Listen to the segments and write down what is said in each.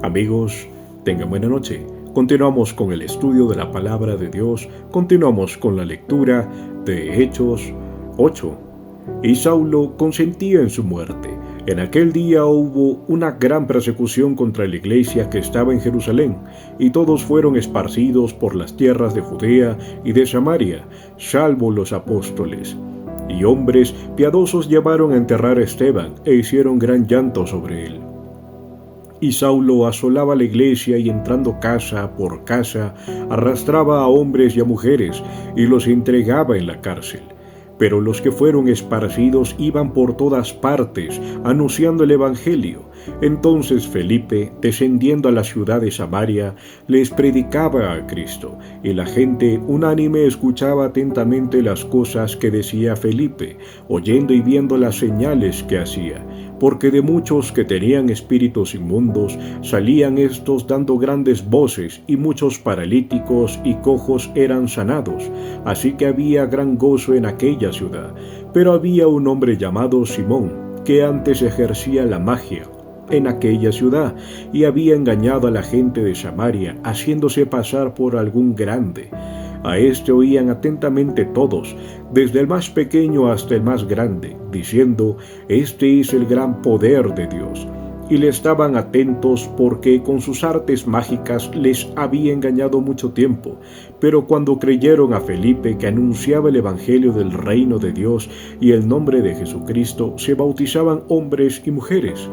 Amigos, tengan buena noche. Continuamos con el estudio de la palabra de Dios. Continuamos con la lectura de Hechos 8. Y Saulo consentía en su muerte. En aquel día hubo una gran persecución contra la iglesia que estaba en Jerusalén, y todos fueron esparcidos por las tierras de Judea y de Samaria, salvo los apóstoles. Y hombres piadosos llevaron a enterrar a Esteban, e hicieron gran llanto sobre él. Y Saulo asolaba la iglesia y entrando casa por casa, arrastraba a hombres y a mujeres, y los entregaba en la cárcel. Pero los que fueron esparcidos iban por todas partes, anunciando el evangelio. Entonces Felipe, descendiendo a la ciudad de Samaria, les predicaba a Cristo, y la gente unánime escuchaba atentamente las cosas que decía Felipe, oyendo y viendo las señales que hacía. Porque de muchos que tenían espíritus inmundos, salían estos dando grandes voces, y muchos paralíticos y cojos eran sanados. Así que había gran gozo en aquella ciudad. Pero había un hombre llamado Simón, que antes ejercía la magia en aquella ciudad, y había engañado a la gente de Samaria, haciéndose pasar por algún grande. A este oían atentamente todos, desde el más pequeño hasta el más grande, diciendo: «Este es el gran poder de Dios». Y le estaban atentos porque con sus artes mágicas les había engañado mucho tiempo. Pero cuando creyeron a Felipe, que anunciaba el evangelio del reino de Dios y el nombre de Jesucristo, se bautizaban hombres y mujeres.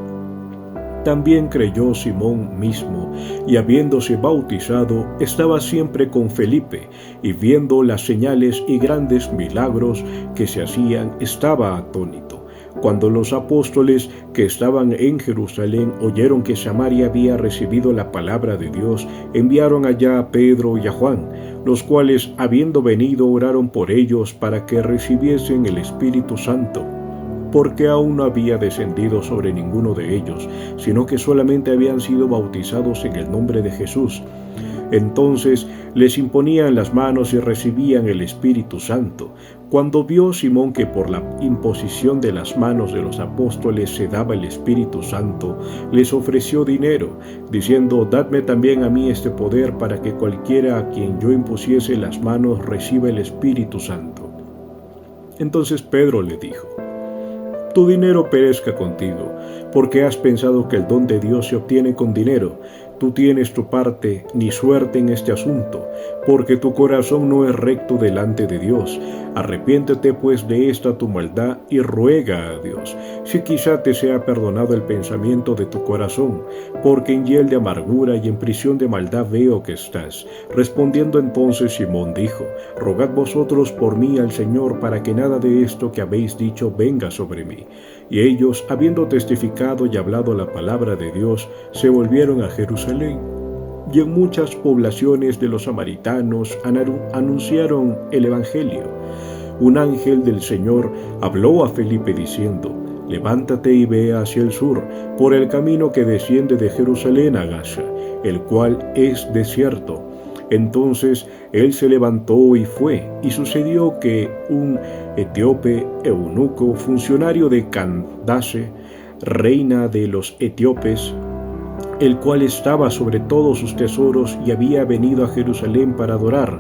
También creyó Simón mismo, y habiéndose bautizado, estaba siempre con Felipe, y viendo las señales y grandes milagros que se hacían, estaba atónito. Cuando los apóstoles que estaban en Jerusalén oyeron que Samaria había recibido la palabra de Dios, enviaron allá a Pedro y a Juan, los cuales, habiendo venido, oraron por ellos para que recibiesen el Espíritu Santo, porque aún no había descendido sobre ninguno de ellos, sino que solamente habían sido bautizados en el nombre de Jesús. Entonces les imponían las manos y recibían el Espíritu Santo. Cuando vio Simón que por la imposición de las manos de los apóstoles se daba el Espíritu Santo, les ofreció dinero, diciendo: «Dadme también a mí este poder, para que cualquiera a quien yo impusiese las manos reciba el Espíritu Santo». Entonces Pedro le dijo: «Tu dinero perezca contigo, porque has pensado que el don de Dios se obtiene con dinero. Tú tienes tu parte ni suerte en este asunto, porque tu corazón no es recto delante de Dios. Arrepiéntete pues de esta tu maldad y ruega a Dios, si quizá te sea perdonado el pensamiento de tu corazón, porque en hiel de amargura y en prisión de maldad veo que estás». Respondiendo entonces Simón dijo: «Rogad vosotros por mí al Señor, para que nada de esto que habéis dicho venga sobre mí». Y ellos, habiendo testificado y hablado la palabra de Dios, se volvieron a Jerusalén. Y en muchas poblaciones de los samaritanos anunciaron el evangelio. Un ángel del Señor habló a Felipe diciendo: «Levántate y ve hacia el sur, por el camino que desciende de Jerusalén a Gaza, el cual es desierto». Entonces él se levantó y fue, y sucedió que un etíope eunuco, funcionario de Candace, reina de los etíopes, el cual estaba sobre todos sus tesoros y había venido a Jerusalén para adorar,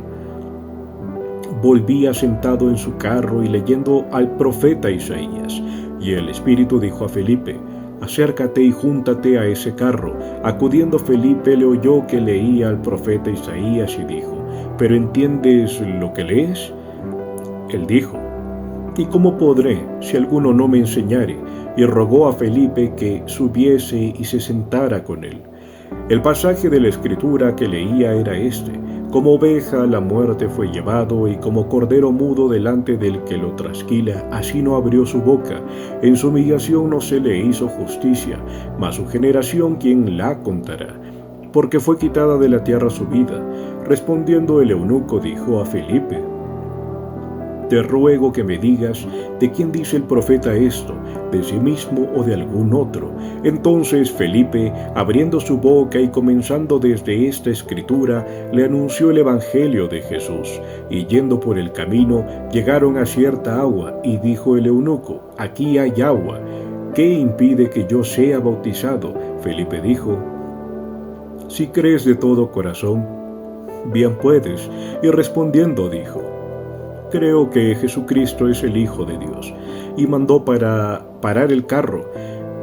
volvía sentado en su carro y leyendo al profeta Isaías. Y el Espíritu dijo a Felipe: «Acércate y júntate a ese carro». Acudiendo Felipe le oyó que leía al profeta Isaías y dijo: «¿Pero entiendes lo que lees?». Él dijo: «¿Y cómo podré, si alguno no me enseñare?». Y rogó a Felipe que subiese y se sentara con él. El pasaje de la Escritura que leía era este: «Como oveja a la muerte fue llevado, y como cordero mudo delante del que lo trasquila, así no abrió su boca. En su humillación no se le hizo justicia, mas su generación, ¿quién la contará? Porque fue quitada de la tierra su vida». Respondiendo el eunuco dijo a Felipe: «Te ruego que me digas, ¿de quién dice el profeta esto? ¿De sí mismo o de algún otro?». Entonces Felipe, abriendo su boca y comenzando desde esta escritura, le anunció el evangelio de Jesús. Y yendo por el camino, llegaron a cierta agua, y dijo el eunuco: «Aquí hay agua. ¿Qué impide que yo sea bautizado?». Felipe dijo: Si crees de todo corazón, bien puedes. Y respondiendo dijo: Creo que Jesucristo es el Hijo de Dios. Y mandó para parar el carro.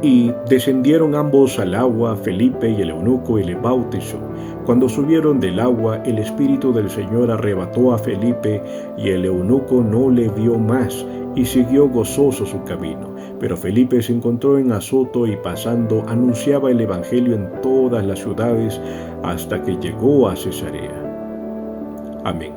Y descendieron ambos al agua, Felipe y el eunuco, y le bautizó. Cuando subieron del agua, el Espíritu del Señor arrebató a Felipe, y el eunuco no le vio más, y siguió gozoso su camino. Pero Felipe se encontró en Azoto, y pasando anunciaba el Evangelio en todas las ciudades, hasta que llegó a Cesarea. Amén.